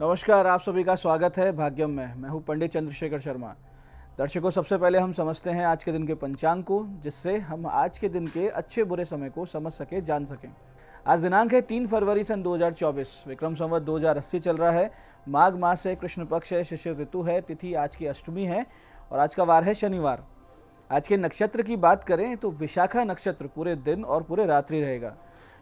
नमस्कार, आप सभी का स्वागत है भाग्यम में। मैं हूं पंडित चंद्रशेखर शर्मा। दर्शकों, सबसे पहले हम समझते हैं आज के दिन के पंचांग को, जिससे हम आज के दिन के अच्छे बुरे समय को समझ सके, जान सकें। आज दिनांक है 3 फरवरी सन 2024। विक्रम संवत 2080 चल रहा है। माघ मास है, कृष्ण पक्ष है, शिशिर ऋतु है, तिथि आज की अष्टमी है और आज का वार है शनिवार। आज के नक्षत्र की बात करें तो विशाखा नक्षत्र पूरे दिन और पूरे रात्रि रहेगा।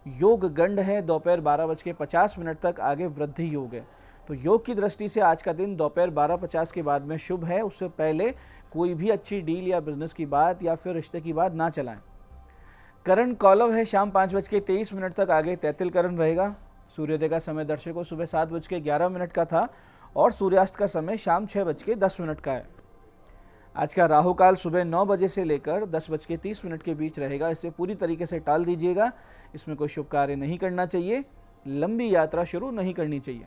योग गंड है, दोपहर 12:50 तक आगे वृद्धि योग है। तो योग की दृष्टि से आज का दिन दोपहर 12:50 के बाद में शुभ है। उससे पहले कोई भी अच्छी डील या बिजनेस की बात या फिर रिश्ते की बात ना चलाएं। करण कौलव है, शाम 5:23 तक आगे तैतिल करण रहेगा। सूर्योदय का समय दर्शकों सुबह 7:11 का था और सूर्यास्त का समय शाम 6:10 का है। आज का राहु काल सुबह 9 बजे से लेकर 10:30 के बीच रहेगा। इसे पूरी तरीके से टाल दीजिएगा। इसमें कोई शुभ कार्य नहीं करना चाहिए। लंबी यात्रा शुरू नहीं करनी चाहिए।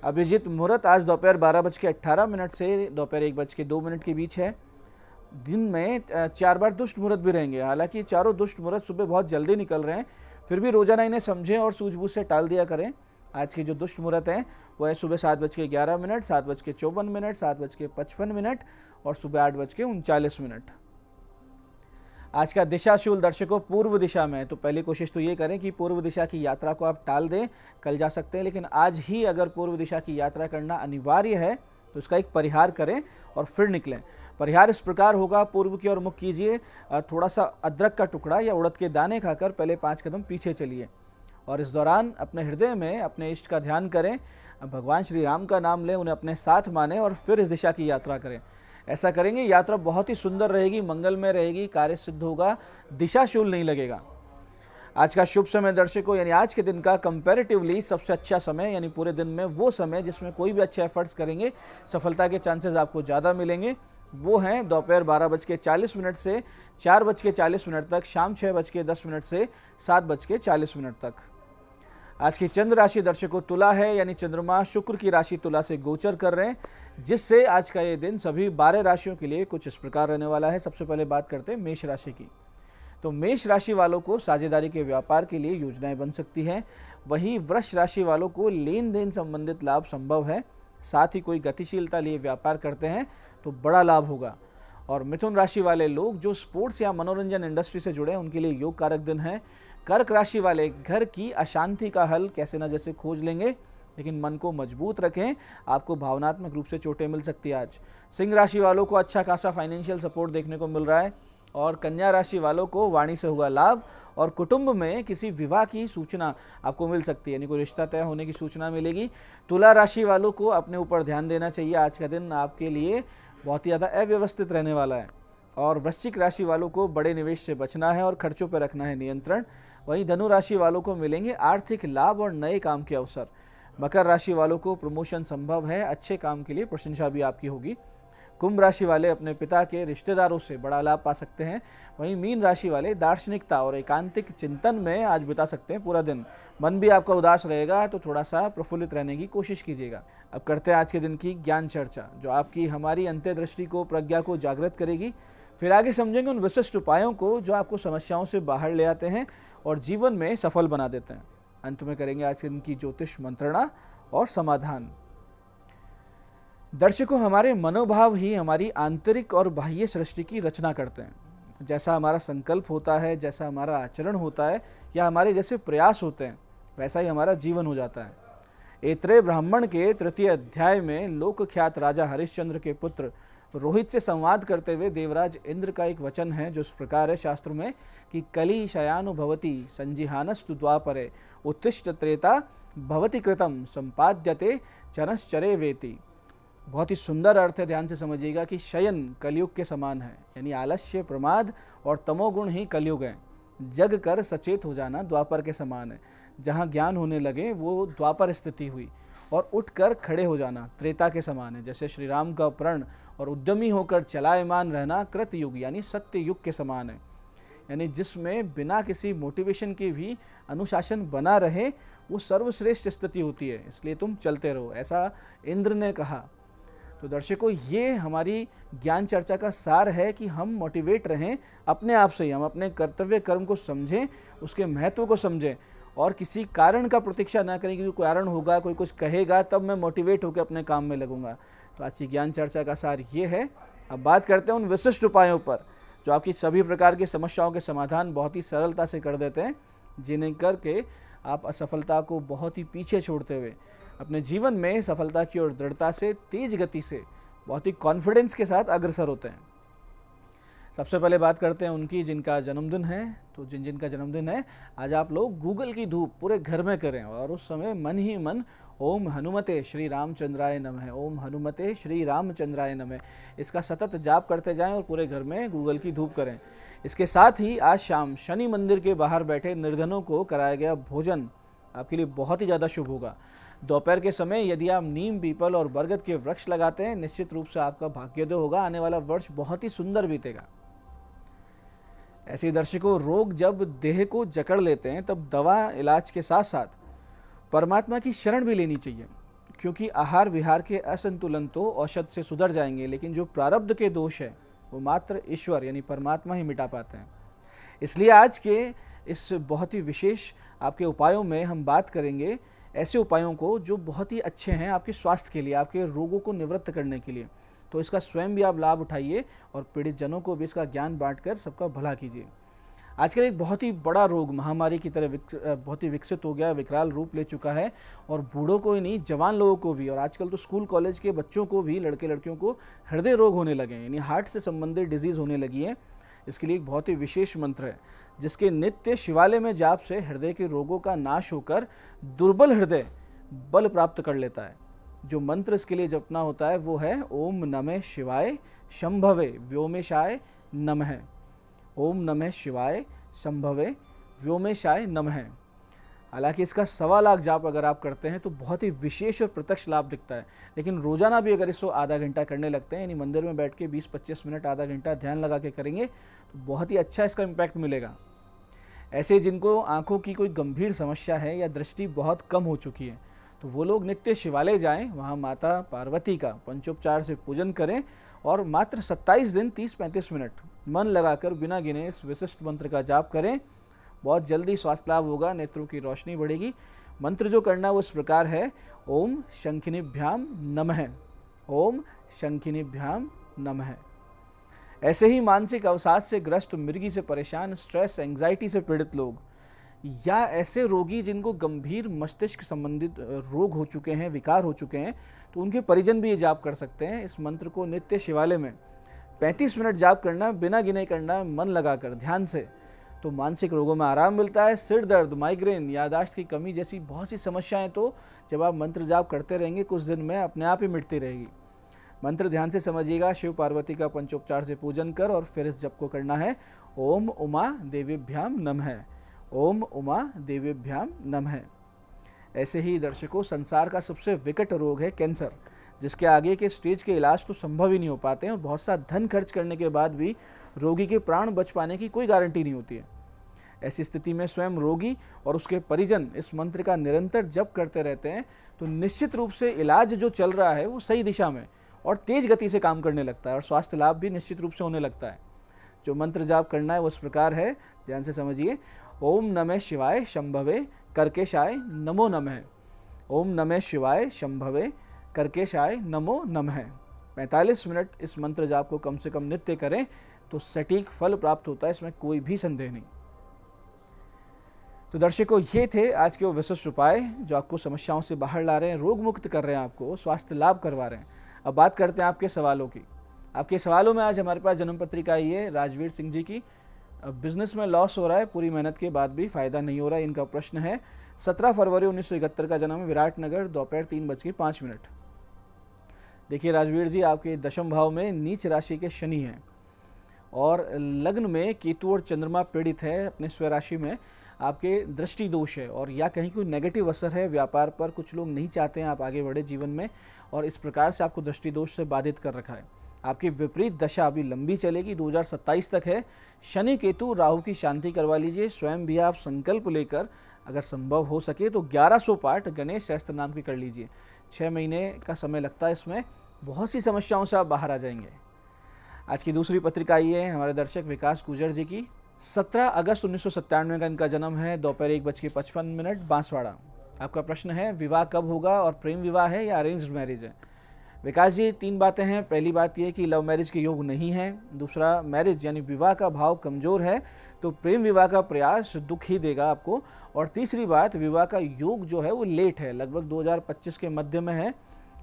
अभिजीत मुहूर्त आज दोपहर 12:18 से दोपहर 1:02 के बीच है। दिन में 4 बार दुष्ट मुहूर्त भी रहेंगे। हालांकि चारों दुष्ट मुहूर्त सुबह बहुत जल्दी निकल रहे हैं, फिर भी रोजाना इन्हें समझें और सूझबूझ से टाल दिया करें। आज के जो दुष्ट मुहूर्त हैं वो है सुबह 7:11, 7:54, 7:55 और सुबह 8:39। आज का दिशाशूल दर्शकों पूर्व दिशा में है, तो पहली कोशिश तो ये करें कि पूर्व दिशा की यात्रा को आप टाल दें। कल जा सकते हैं, लेकिन आज ही अगर पूर्व दिशा की यात्रा करना अनिवार्य है तो इसका एक परिहार करें और फिर निकलें। परिहार इस प्रकार होगा, पूर्व की ओर मुख कीजिए, थोड़ा सा अदरक का टुकड़ा या उड़द के दाने खाकर पहले 5 कदम पीछे चलिए और इस दौरान अपने हृदय में अपने इष्ट का ध्यान करें, भगवान श्री राम का नाम लें, उन्हें अपने साथ माने और फिर इस दिशा की यात्रा करें। ऐसा करेंगे यात्रा बहुत ही सुंदर रहेगी, मंगलमय रहेगी, कार्य सिद्ध होगा, दिशाशूल नहीं लगेगा। आज का शुभ समय दर्शकों यानी आज के दिन का कंपैरेटिवली सबसे अच्छा समय, यानी पूरे दिन में वो समय जिसमें कोई भी अच्छे एफर्ट्स करेंगे सफलता के चांसेस आपको ज़्यादा मिलेंगे, वो हैं दोपहर 12:40 से 4:40 तक, शाम 6:10 से 7:40 तक। आज की चंद्र राशि दर्शकों तुला है, यानी चंद्रमा शुक्र की राशि तुला से गोचर कर रहे हैं, जिससे आज का ये दिन सभी 12 राशियों के लिए कुछ इस प्रकार रहने वाला है। सबसे पहले बात करते हैं मेष राशि की। तो मेष राशि वालों को साझेदारी के व्यापार के लिए योजनाएं बन सकती हैं। वहीं वृष राशि वालों को लेन देन संबंधित लाभ संभव है। साथ ही कोई गतिशीलता लिए व्यापार करते हैं तो बड़ा लाभ होगा। और मिथुन राशि वाले लोग जो स्पोर्ट्स या मनोरंजन इंडस्ट्री से जुड़े हैं उनके लिए योग कारक दिन है। कर्क राशि वाले घर की अशांति का हल कैसे न जैसे खोज लेंगे, लेकिन मन को मजबूत रखें, आपको भावनात्मक रूप से चोटें मिल सकती है। आज सिंह राशि वालों को अच्छा खासा फाइनेंशियल सपोर्ट देखने को मिल रहा है और कन्या राशि वालों को वाणी से होगा लाभ और कुटुंब में किसी विवाह की सूचना आपको मिल सकती है, यानी कोई रिश्ता तय होने की सूचना मिलेगी। तुला राशि वालों को अपने ऊपर ध्यान देना चाहिए। आज का दिन आपके लिए बहुत ही ज़्यादा अव्यवस्थित रहने वाला है। और वृश्चिक राशि वालों को बड़े निवेश से बचना है और खर्चों पर रखना है नियंत्रण। वहीं धनु राशि वालों को मिलेंगे आर्थिक लाभ और नए काम के अवसर। मकर राशि वालों को प्रमोशन संभव है, अच्छे काम के लिए प्रशंसा भी आपकी होगी। कुंभ राशि वाले अपने पिता के रिश्तेदारों से बड़ा लाभ पा सकते हैं। वहीं मीन राशि वाले दार्शनिकता और एकांतिक चिंतन में आज बिता सकते हैं पूरा दिन। मन भी आपका उदास रहेगा तो थोड़ा सा प्रफुल्लित रहने की कोशिश कीजिएगा। अब करते हैं आज के दिन की ज्ञान चर्चा, जो आपकी हमारी अंतर्दृष्टि को, प्रज्ञा को जागृत करेगी। फिर आगे समझेंगे उन विशिष्ट उपायों को जो आपको समस्याओं से बाहर ले आते हैं और जीवन में सफल बना देते हैं। अंत में करेंगे आज के दिन की ज्योतिष मंत्रणा और समाधान। दर्शकों, हमारे मनोभाव ही हमारी आंतरिक और बाह्य सृष्टि की रचना करते हैं। जैसा हमारा संकल्प होता है, जैसा हमारा आचरण होता है या हमारे जैसे प्रयास होते हैं, वैसा ही हमारा जीवन हो जाता है। ऐत्रेय ब्राह्मण के 3 अध्याय में लोकख्यात राजा हरिश्चंद्र के पुत्र रोहित से संवाद करते हुए देवराज इंद्र का एक वचन है, जो इस प्रकार है शास्त्रों में कि कली शयानुभवती संजिहानस्तु द्वापरे उत्तिष्ठ त्रेता भवति कृतम संपाद्यते चनश्चरे वेति। बहुत ही सुंदर अर्थ है, ध्यान से समझिएगा कि शयन कलयुग के समान है, यानी आलस्य, प्रमाद और तमोगुण ही कलयुग है। जग कर सचेत हो जाना द्वापर के समान है। जहाँ ज्ञान होने लगे वो द्वापर स्थिति हुई और उठकर खड़े हो जाना त्रेता के समान है। जैसे श्री राम का प्रण और उद्यमी होकर चलायमान रहना कृत युग यानी सत्य युग के समान है, यानी जिसमें बिना किसी मोटिवेशन के भी अनुशासन बना रहे, वो सर्वश्रेष्ठ स्थिति होती है। इसलिए तुम चलते रहो, ऐसा इंद्र ने कहा। तो दर्शकों, ये हमारी ज्ञान चर्चा का सार है कि हम मोटिवेट रहें अपने आप से ही, हम अपने कर्तव्य कर्म को समझें, उसके महत्व को समझें और किसी कारण का प्रतीक्षा ना करें कि कोई कारण होगा, कोई कुछ कहेगा तब मैं मोटिवेट होकर अपने काम में लगूंगा। तो आज की ज्ञान चर्चा का सार ये है। अब बात करते हैं उन विशिष्ट उपायों पर जो आपकी सभी प्रकार की समस्याओं के समाधान बहुत ही सरलता से कर देते हैं, जिन्हें करके आप असफलता को बहुत ही पीछे छोड़ते हुए अपने जीवन में सफलता की ओर दृढ़ता से, तेज गति से, बहुत ही कॉन्फिडेंस के साथ अग्रसर होते हैं। सबसे पहले बात करते हैं उनकी जिनका जन्मदिन है। तो जिनका जन्मदिन है, आज आप लोग गूगल की धूप पूरे घर में करें और उस समय मन ही मन ओम हनुमते श्री रामचंद्राय नमः, ओम हनुमते श्री रामचंद्राय नमः, इसका सतत जाप करते जाएं और पूरे घर में गूगल की धूप करें। इसके साथ ही आज शाम शनि मंदिर के बाहर बैठे निर्धनों को कराया गया भोजन आपके लिए बहुत ही ज़्यादा शुभ होगा। दोपहर के समय यदि आप नीम, पीपल और बरगद के वृक्ष लगाते हैं, निश्चित रूप से आपका भाग्योदय होगा, आने वाला वर्ष बहुत ही सुंदर बीतेगा। ऐसे दर्शकों, रोग जब देह को जकड़ लेते हैं तब दवा इलाज के साथ साथ परमात्मा की शरण भी लेनी चाहिए, क्योंकि आहार विहार के असंतुलन तो औषध से सुधर जाएंगे, लेकिन जो प्रारब्ध के दोष है वो मात्र ईश्वर यानी परमात्मा ही मिटा पाते हैं। इसलिए आज के इस बहुत ही विशेष आपके उपायों में हम बात करेंगे ऐसे उपायों को जो बहुत ही अच्छे हैं आपके स्वास्थ्य के लिए, आपके रोगों को निवृत्त करने के लिए। तो इसका स्वयं भी आप लाभ उठाइए और पीड़ित जनों को भी इसका ज्ञान बांटकर सबका भला कीजिए। आजकल एक बहुत ही बड़ा रोग महामारी की तरह बहुत ही विकसित हो गया, विकराल रूप ले चुका है और बूढ़ों को ही नहीं, जवान लोगों को भी, और आजकल तो स्कूल कॉलेज के बच्चों को भी, लड़के लड़कियों को हृदय रोग होने लगे हैं, यानी हार्ट से संबंधित डिजीज़ होने लगी है। इसके लिए एक बहुत ही विशेष मंत्र है जिसके नित्य शिवालय में जाप से हृदय के रोगों का नाश होकर दुर्बल हृदय बल प्राप्त कर लेता है। जो मंत्र इसके लिए जपना होता है वो है ओम नमः शिवाय शंभवे व्योमेशाय नमः, ओम नमः शिवाय शंभवे व्योमेशाय नमः। हालांकि इसका 1.25 लाख जाप अगर आप करते हैं तो बहुत ही विशेष और प्रत्यक्ष लाभ दिखता है, लेकिन रोजाना भी अगर इसको आधा घंटा करने लगते हैं, यानी मंदिर में बैठ के 20-25 मिनट आधा घंटा ध्यान लगा के करेंगे तो बहुत ही अच्छा इसका इम्पैक्ट मिलेगा। ऐसे जिनको आंखों की कोई गंभीर समस्या है या दृष्टि बहुत कम हो चुकी है तो वो लोग नित्य शिवालय जाएं, वहाँ माता पार्वती का पंचोपचार से पूजन करें और मात्र 27 दिन 30-35 मिनट मन लगाकर बिना गिने इस विशिष्ट मंत्र का जाप करें। बहुत जल्दी स्वास्थ्य लाभ होगा, नेत्रों की रोशनी बढ़ेगी। मंत्र जो करना है वो इस प्रकार है, ओम शंखिनीभ्याम नमः, ओम शंखिनीभ्याम नमः। ऐसे ही मानसिक अवसाद से ग्रस्त, मिर्गी से परेशान, स्ट्रेस, एंग्जाइटी से पीड़ित लोग या ऐसे रोगी जिनको गंभीर मस्तिष्क संबंधित रोग हो चुके हैं, विकार हो चुके हैं, तो उनके परिजन भी ये जाप कर सकते हैं। इस मंत्र को नित्य शिवालय में 35 मिनट जाप करना, बिना गिने करना, मन लगाकर ध्यान से। तो मानसिक रोगों में आराम मिलता है। सिर दर्द, माइग्रेन, याददाश्त की कमी जैसी बहुत सी समस्याएं तो जब आप मंत्र जाप करते रहेंगे कुछ दिन में अपने आप ही मिटती रहेगी। मंत्र ध्यान से समझिएगा। शिव पार्वती का पंचोपचार से पूजन कर और फिर इस जप को करना है, ओम उमा देवीभ्याम नमः, ओम उमा देवीभ्याम नमः। ऐसे ही दर्शकों, संसार का सबसे विकट रोग है कैंसर, जिसके आगे के स्टेज के इलाज तो संभव ही नहीं हो पाते हैं और बहुत सा धन खर्च करने के बाद भी रोगी के प्राण बच पाने की कोई गारंटी नहीं होती है। ऐसी स्थिति में स्वयं रोगी और उसके परिजन इस मंत्र का निरंतर जप करते रहते हैं तो निश्चित रूप से इलाज जो चल रहा है वो सही दिशा में और तेज गति से काम करने लगता है और स्वास्थ्य लाभ भी निश्चित रूप से होने लगता है। जो मंत्र जाप करना है वो इस प्रकार है, ध्यान से समझिए। ओम नमः शिवाय शंभवे कर्केशाय नमो नमः, ओम नमः शिवाय शंभवे कर्केशाय नमो नमः। 45 मिनट इस मंत्र जाप को कम से कम नित्य करें तो सटीक फल प्राप्त होता है, इसमें कोई भी संदेह नहीं। तो दर्शकों, ये थे आज के वो विशिष्ट उपाय जो आपको समस्याओं से बाहर ला रहे हैं, रोग मुक्त कर रहे हैं, आपको स्वास्थ्य लाभ करवा रहे हैं। अब बात करते हैं आपके सवालों की। आपके सवालों में आज हमारे पास जन्म पत्रिका आई है राजवीर सिंह जी की। बिजनेस में लॉस हो रहा है, पूरी मेहनत के बाद भी फायदा नहीं हो रहा है। इनका प्रश्न है, 17 फरवरी 1971 का जन्म है, विराटनगर, दोपहर 3:05। देखिए राजवीर जी, आपके दशम भाव में नीच राशि के शनि हैं और लग्न में केतु और चंद्रमा पीड़ित है। अपने स्वराशि में आपके दृष्टि दोष है और या कहीं कोई नेगेटिव असर है व्यापार पर। कुछ लोग नहीं चाहते हैं आप आगे बढ़े जीवन में और इस प्रकार से आपको दृष्टि दोष से बाधित कर रखा है। आपकी विपरीत दशा अभी लंबी चलेगी, 2027 तक है। शनि केतु राहु की शांति करवा लीजिए। स्वयं भी आप संकल्प लेकर अगर संभव हो सके तो 1100 पाठ गणेश सहस्त्र नाम की कर लीजिए। 6 महीने का समय लगता है, इसमें बहुत सी समस्याओं से आप बाहर आ जाएंगे। आज की दूसरी पत्रिका आई है हमारे दर्शक विकास गुजर जी की। 17 अगस्त 1997 का इनका जन्म है। दोपहर 1:55 बांसवाड़ा। आपका प्रश्न है, विवाह कब होगा और प्रेम विवाह है या अरेंज्ड मैरिज है? विकास जी, 3 बातें हैं। पहली बात यह कि लव मैरिज के योग नहीं है। दूसरा, मैरिज यानी विवाह का भाव कमज़ोर है, तो प्रेम विवाह का प्रयास दुख ही देगा आपको। और तीसरी बात, विवाह का योग जो है वो लेट है, लगभग 2025 के मध्य में है।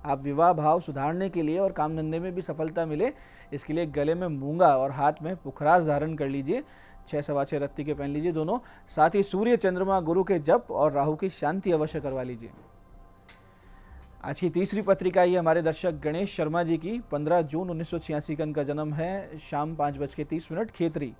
आप विवाह भाव सुधारने के लिए और काम धंधे में भी सफलता मिले, इसके लिए गले में मूंगा और हाथ में पुखराज धारण कर लीजिए। 6 सवा 6 रत्ती के पहन लीजिए दोनों। साथ ही सूर्य चंद्रमा गुरु के जप और राहु की शांति अवश्य करवा लीजिए। आज की तीसरी पत्रिका ये हमारे दर्शक गणेश शर्मा जी की 15 जून 1986 का इनका जन्म है। शाम 5:30 खेतरी।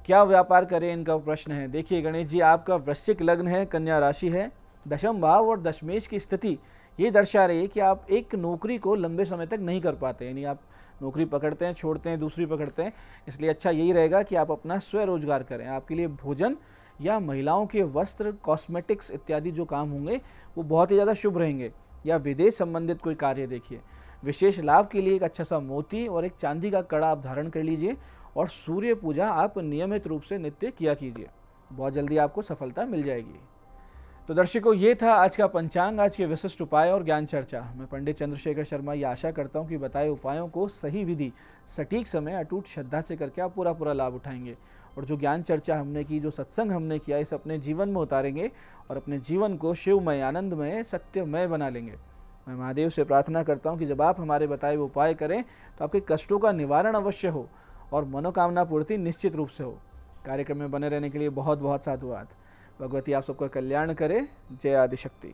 क्या व्यापार करें, इनका प्रश्न है। देखिए गणेश जी, आपका वृश्चिक लग्न है, कन्या राशि है, दशम भाव और दशमेश की स्थिति ये दर्शा रही है कि आप एक नौकरी को लंबे समय तक नहीं कर पाते, यानी आप नौकरी पकड़ते हैं, छोड़ते हैं, दूसरी पकड़ते हैं। इसलिए अच्छा यही रहेगा कि आप अपना स्वरोजगार करें। आपके लिए भोजन या महिलाओं के वस्त्र, कॉस्मेटिक्स इत्यादि जो काम होंगे वो बहुत ही ज़्यादा शुभ रहेंगे। या विदेश संबंधित कोई कार्य देखिए। विशेष लाभ के लिए एक अच्छा सा मोती और एक चांदी का कड़ा आप धारण कर लीजिए और सूर्य पूजा आप नियमित रूप से नित्य किया कीजिए। बहुत जल्दी आपको सफलता मिल जाएगी। तो दर्शकों, ये था आज का पंचांग, आज के विशिष्ट उपाय और ज्ञान चर्चा। मैं पंडित चंद्रशेखर शर्मा ये आशा करता हूँ कि बताए उपायों को सही विधि, सटीक समय, अटूट श्रद्धा से करके आप पूरा लाभ उठाएंगे। और जो ज्ञान चर्चा हमने की, जो सत्संग हमने किया, इसे अपने जीवन में उतारेंगे और अपने जीवन को शिवमय, आनंदमय, सत्यमय बना लेंगे। मैं महादेव से प्रार्थना करता हूँ कि जब आप हमारे बताए हुए उपाय करें तो आपके कष्टों का निवारण अवश्य हो और मनोकामना पूर्ति निश्चित रूप से हो। कार्यक्रम में बने रहने के लिए बहुत बहुत साधुवाद। भगवती आप सबका कल्याण करे। जय आदिशक्ति।